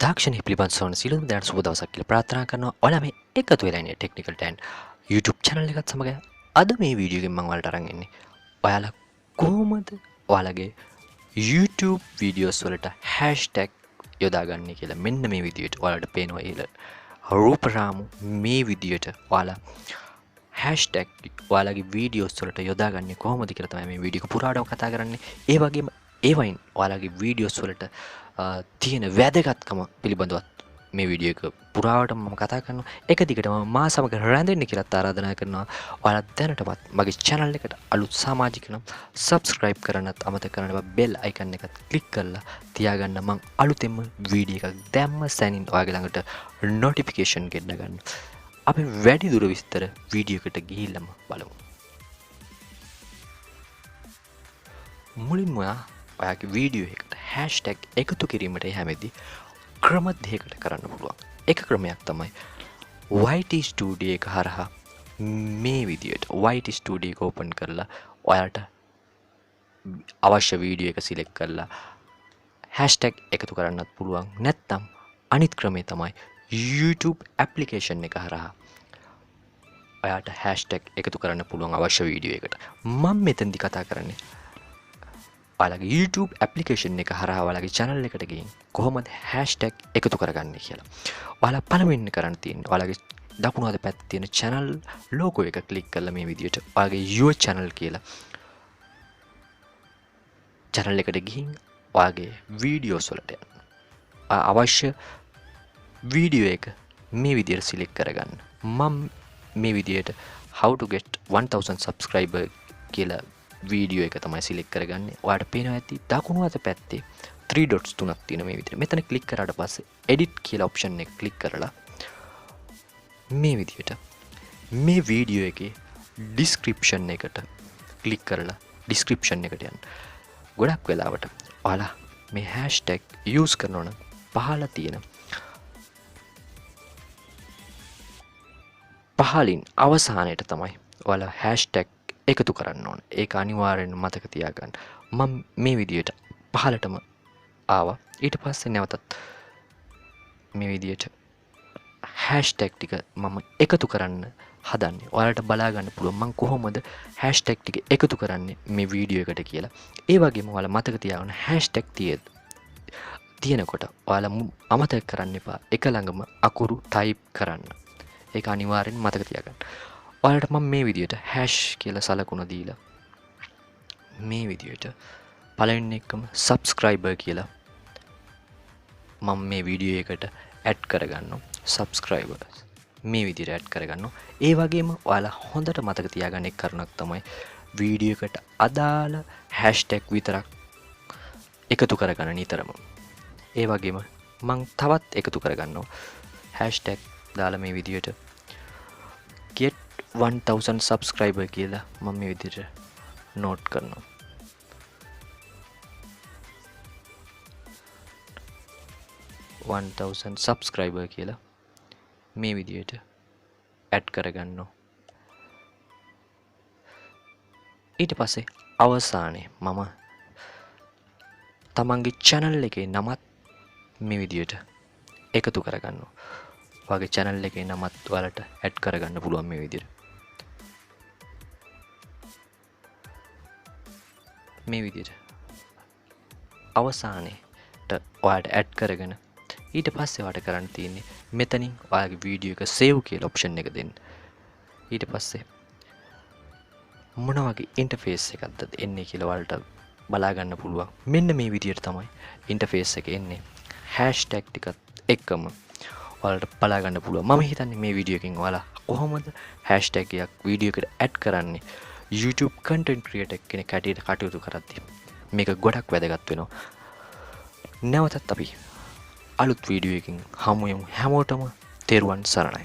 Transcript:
තාක්ෂණය පිළිබඳ සොයන සියලුම දැනට සුබ දවසක් කියලා ප්‍රාර්ථනා කරනවා. ඔයාලා මේ එකතු වෙලා ඉන්නේ ටෙක්නිකල් ටැන් YouTube channel එකත් සමග අද මේ වීඩියෝ එකෙන් මම ඔයාලට අරන් එන්නේ. ඔයාලා කොහොමද ඔයාලගේ YouTube videos වලට hashtag යොදාගන්නේ කියලා. මෙන්න මේ විදියට ඔයාලට පේනවා ඊළ රූපරාමු මේ විදියට ඔයාලා hashtag ඔයාලගේ videos වලට යොදාගන්නේ කොහොමද කියලා තමයි මේ වීඩියෝ එක පුරාටම කතා කරන්නේ. ඒ වගේම ඒවයින් ඔයාලගේ videos වලට තියෙන වැදගත්කම පිළිබඳවත් මේ වීඩියෝ එක පුරාවටම මම කතා කරනවා. එක දිගටම මා සමග රැඳෙන්න කියලා ආරාධනා කරනවා. ඔයාලා දැනටමත් මගේ channel එකට අලුත් සමාජිකනම් subscribe කරන්නත් අමතක කරන්න එපා. bell icon එකත් click කරලා තියාගන්න. මම අලුතෙන්ම වීඩියෝ එකක් දැම්ම සැනින් ඔයාගේ ළඟට notification ගෙන්න ගන්න. අපි වැඩි දුර විස්තර වීඩියෝ එකට ගිහිල්ලාම බලමු. මුලින්ම ඔයාගේ වීඩියෝ එකට hashtag එකතු කිරීමට හැමෙදී ක්‍රම දෙකකට කරන්න පුළුවන්. එක ක්‍රමයක් තමයි YT Studio එක හරහා මේ විදියට YT Studio එක open කරලා ඔයාලට අවශ්‍ය වීඩියෝ එක select කරලා hashtag එකතු කරන්නත් පුළුවන්. නැත්නම් අනිත් ක්‍රමය තමයි YouTube application එක හරහා ඔයාලට hashtag එකතු කරන්න පුළුවන් අවශ්‍ය වීඩියෝ එකට. මම මෙතනදී කතා කරන්නේ ඔයාලගේ YouTube application එක හරහා ඔයාලගේ channel එකට ගිහින් කොහොමද hashtag එකතු කරගන්නේ කියලා. ඔයාලා පළවෙනි කරන්න තියෙන්නේ ඔයාලගේ දකුණු අත පැත්තේ තියෙන channel logo එක click කරලා මේ විදියට ඔයාගේ your channel කියලා channel එකට ගිහින් ඔයාගේ videos වලට යන්න. අවශ්‍ය වීඩියෝ එක මේ විදියට select කරගන්න. මම මේ විදියට how to get 1000 subscriber කියලා වීඩියෝ එක තමයි select කරගන්නේ. ඔයාලට පේනවා ඇති දකුණු අත පැත්තේ 3 dots තුනක් තියෙන මේ විදිහට. මෙතන click කරාට පස්සේ edit කියලා option එක click කරලා මේ විදිහට මේ වීඩියෝ එකේ description එකට click කරලා description එකට යන්න. ගොඩක් වෙලාවට ඔයාලා මේ hashtag use කරනවා නම් පහළ තියෙන පහලින් අවසානයේ තමයි ඔයාලා hashtag එකතු කරන්න ඕන. ඒක අනිවාර්යෙන්ම මතක තියාගන්න. මම මේ විදියට පහලටම ආවා. ඊට පස්සේ නැවතත් මේ විදියට hashtag ටික මම එකතු කරන්න හදන්නේ. ඔයාලට බලා ගන්න පුළුවන් මම කොහොමද hashtag ටික එකතු කරන්නේ මේ වීඩියෝ එකට කියලා. ඒ වගේම ඔයාලා මතක තියාගන්න hashtag තියෙනකොට ඔයාලා අමතක කරන්න එපා. එක ළඟම අකුරු type කරන්න. ඒක අනිවාර්යෙන් මතක තියාගන්න. ඔයාලට මම මේ විදියට hash කියලා සලකුණ දීලා මේ විදියට පළවෙනි එකම subscriber කියලා මම මේ වීඩියෝ එකට add කරගන්නවා. subscribers මේ විදියට add කරගන්නවා. ඒ වගේම ඔයාලා හොඳට මතක තියාගන්න එක කරුණක් තමයි වීඩියෝ එකට අදාළ hashtag විතරක් එකතු කරගන්න නිතරම. ඒ වගේම මම තවත් එකතු කරගන්නවා hashtag දාලා මේ විදියට get 1000 subscriber කියලා මම මේ විදිහට note කරනවා. $1000 subscriber කියලා මේ විදිහට add කරගන්නවා. ඊට පස්සේ අවසානයේ මම තමන්ගේ channel එකේ නමත් මේ විදිහට එකතු කරගන්නවා. ඔයාගේ channel එකේ නමත් ඔයාලට add කරගන්න පුළුවන් මේ විදිහට. මේ විදිහට අවසානයේට ඔයාලට add කරගෙන ඊට පස්සේ ඔයාලට කරන්න තියෙන්නේ මෙතනින් ඔයාගේ වීඩියෝ එක save කියලා option එක දෙන්න. ඊට පස්සේ මොන වගේ interface එකක්ද එන්නේ කියලා ඔයාලට බලා ගන්න පුළුවන්. මෙන්න මේ විදිහට තමයි interface එක එන්නේ. hashtag ටිකත් එක්කම ඔයාලට බලා ගන්න පුළුවන්. මම හිතන්නේ මේ වීඩියෝ එකෙන් ඔයාලා කොහොමද hashtag එකක් වීඩියෝ එකට add කරන්නේ YouTube content creator කෙනෙක් හැටියට කටයුතු කරද්දී මේක ගොඩක් වැදගත් වෙනවා. නැවතත් අපි අලුත් වීඩියෝ එකකින් හමු යමු. හැමෝටම තෙරුවන් සරණයි.